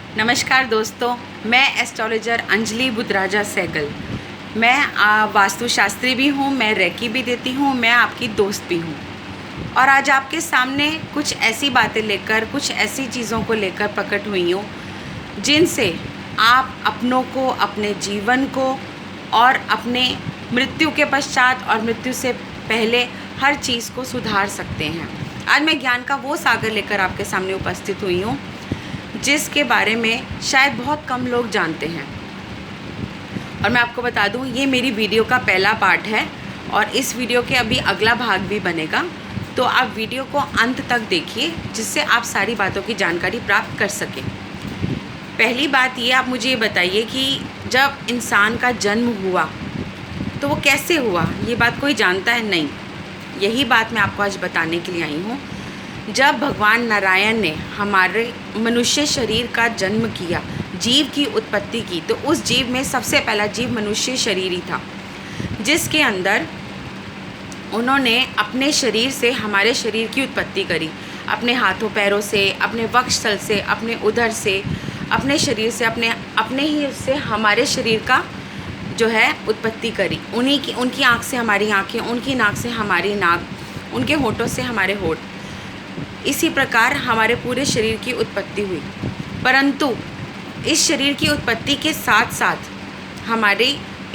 नमस्कार दोस्तों, मैं एस्ट्रोलॉजर अंजलि बुद्धराजा सहगल। मैं वास्तुशास्त्री भी हूँ, मैं रेकी भी देती हूँ, मैं आपकी दोस्त भी हूँ। और आज आपके सामने कुछ ऐसी बातें लेकर, कुछ ऐसी चीज़ों को लेकर प्रकट हुई हूँ जिनसे आप अपनों को, अपने जीवन को और अपने मृत्यु के पश्चात और मृत्यु से पहले हर चीज़ को सुधार सकते हैं। आज मैं ज्ञान का वो सागर लेकर आपके सामने उपस्थित हुई हूँ जिसके बारे में शायद बहुत कम लोग जानते हैं। और मैं आपको बता दूं, ये मेरी वीडियो का पहला पार्ट है और इस वीडियो के अभी अगला भाग भी बनेगा, तो आप वीडियो को अंत तक देखिए जिससे आप सारी बातों की जानकारी प्राप्त कर सकें। पहली बात ये, आप मुझे ये बताइए कि जब इंसान का जन्म हुआ तो वो कैसे हुआ? ये बात कोई जानता है? नहीं। यही बात मैं आपको आज बताने के लिए आई हूँ। जब भगवान नारायण ने हमारे मनुष्य शरीर का जन्म किया, जीव की उत्पत्ति की, तो उस जीव में सबसे पहला जीव मनुष्य शरीर ही था, जिसके अंदर उन्होंने अपने शरीर से हमारे शरीर की उत्पत्ति करी। अपने हाथों पैरों से, अपने वक्षस्थल से, अपने उदर से, अपने शरीर से, अपने ही उससे हमारे शरीर का जो है उत्पत्ति करी। उनकी आँख से हमारी आँखें, उनकी नाक से हमारी नाक, उनके होठों से हमारे होठ। इसी प्रकार हमारे पूरे शरीर की उत्पत्ति हुई। परंतु इस शरीर की उत्पत्ति के साथ साथ हमारे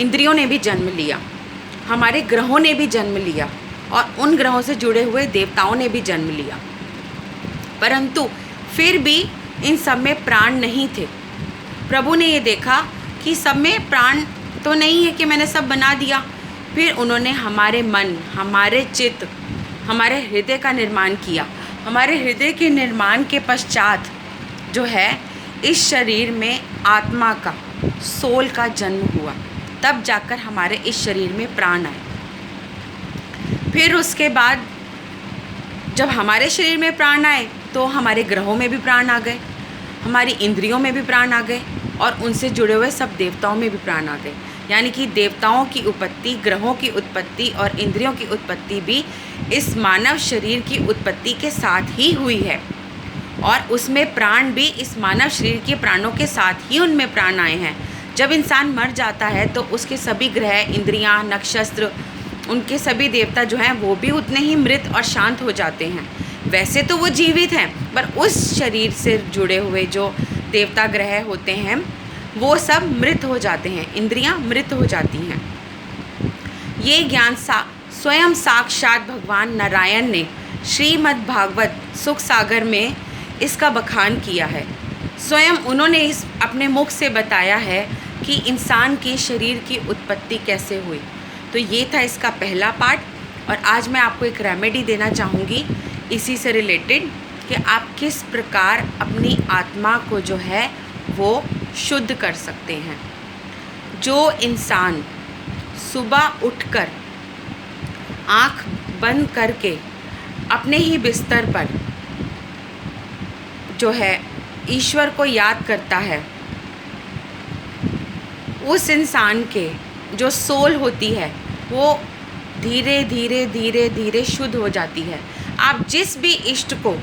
इंद्रियों ने भी जन्म लिया, हमारे ग्रहों ने भी जन्म लिया और उन ग्रहों से जुड़े हुए देवताओं ने भी जन्म लिया। परंतु फिर भी इन सब में प्राण नहीं थे। प्रभु ने ये देखा कि सब में प्राण तो नहीं है कि मैंने सब बना दिया। फिर उन्होंने हमारे मन, हमारे चित्त, हमारे हृदय का निर्माण किया। हमारे हृदय के निर्माण के पश्चात जो है इस शरीर में आत्मा का, सोल का जन्म हुआ। तब जाकर हमारे इस शरीर में प्राण आए। फिर उसके बाद जब हमारे शरीर में प्राण आए तो हमारे ग्रहों में भी प्राण आ गए, हमारी इंद्रियों में भी प्राण आ गए और उनसे जुड़े हुए सब देवताओं में भी प्राण आ गए। यानी कि देवताओं की उत्पत्ति, ग्रहों की उत्पत्ति और इंद्रियों की उत्पत्ति भी इस मानव शरीर की उत्पत्ति के साथ ही हुई है। और उसमें प्राण भी इस मानव शरीर के प्राणों के साथ ही उनमें प्राण आए हैं। जब इंसान मर जाता है तो उसके सभी ग्रह, इंद्रियां, नक्षत्र, उनके सभी देवता जो हैं वो भी उतने ही मृत और शांत हो जाते हैं। वैसे तो वो जीवित हैं, पर उस शरीर से जुड़े हुए जो देवता ग्रह होते हैं वो सब मृत हो जाते हैं, इंद्रियां मृत हो जाती हैं। ये ज्ञान स्वयं साक्षात भगवान नारायण ने श्रीमद् भागवत सुख सागर में इसका बखान किया है। स्वयं उन्होंने इस अपने मुख से बताया है कि इंसान के शरीर की उत्पत्ति कैसे हुई। तो ये था इसका पहला पार्ट। और आज मैं आपको एक रेमेडी देना चाहूँगी इसी से रिलेटेड कि आप किस प्रकार अपनी आत्मा को जो है वो शुद्ध कर सकते हैं। जो इंसान सुबह उठकर आँख बंद करके अपने ही बिस्तर पर जो है ईश्वर को याद करता है, उस इंसान के जो सोल होती है वो धीरे धीरे धीरे धीरे शुद्ध हो जाती है। आप जिस भी इष्ट को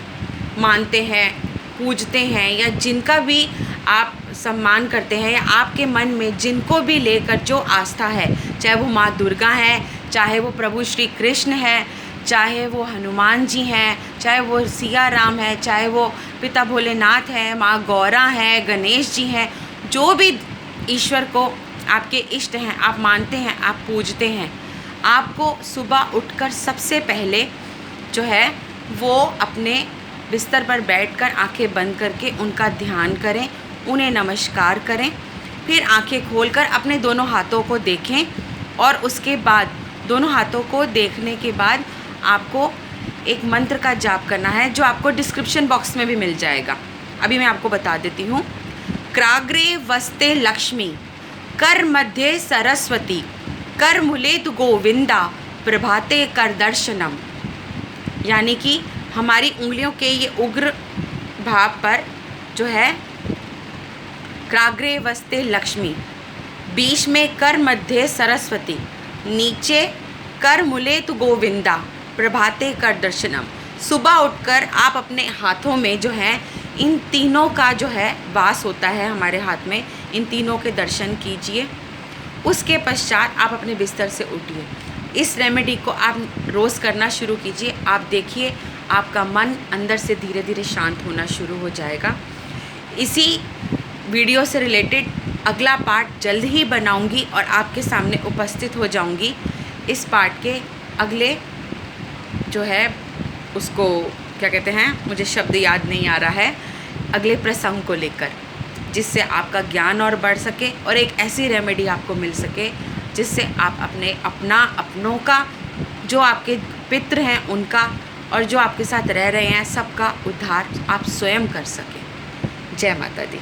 मानते हैं, पूजते हैं या जिनका भी आप सम्मान करते हैं या आपके मन में जिनको भी लेकर जो आस्था है, चाहे वो माँ दुर्गा है, चाहे वो प्रभु श्री कृष्ण है, चाहे वो हनुमान जी हैं, चाहे वो सिया राम है, चाहे वो पिता भोलेनाथ है, माँ गौरा है, गणेश जी हैं, जो भी ईश्वर को आपके इष्ट हैं, आप मानते हैं, आप पूजते हैं, आपको सुबह उठकर सबसे पहले जो है वो अपने बिस्तर पर बैठकर आंखें बंद करके उनका ध्यान करें, उन्हें नमस्कार करें। फिर आंखें खोलकर अपने दोनों हाथों को देखें और उसके बाद दोनों हाथों को देखने के बाद आपको एक मंत्र का जाप करना है जो आपको डिस्क्रिप्शन बॉक्स में भी मिल जाएगा। अभी मैं आपको बता देती हूँ। क्राग्रे वस्ते लक्ष्मी, कर मध्य सरस्वती, कर मुलेतु गोविंदा, प्रभाते कर दर्शनम। यानी कि हमारी उंगलियों के ये उग्र भाव पर जो है क्राग्रे वस्ते लक्ष्मी, बीच में कर मध्य सरस्वती, नीचे कर मुलेतु गोविंदा, प्रभाते कर दर्शनम। सुबह उठकर आप अपने हाथों में जो है इन तीनों का जो है वास होता है हमारे हाथ में, इन तीनों के दर्शन कीजिए। उसके पश्चात आप अपने बिस्तर से उठिए। इस रेमेडी को आप रोज़ करना शुरू कीजिए। आप देखिए आपका मन अंदर से धीरे धीरे शांत होना शुरू हो जाएगा। इसी वीडियो से रिलेटेड अगला पार्ट जल्द ही बनाऊंगी और आपके सामने उपस्थित हो जाऊंगी। इस पार्ट के अगले जो है उसको क्या कहते हैं, मुझे शब्द याद नहीं आ रहा है, अगले प्रसंग को लेकर, जिससे आपका ज्ञान और बढ़ सके और एक ऐसी रेमेडी आपको मिल सके जिससे आप अपनों का, जो आपके पितृ हैं उनका और जो आपके साथ रह रहे हैं सबका उद्धार आप स्वयं कर सकें। जय माता दी।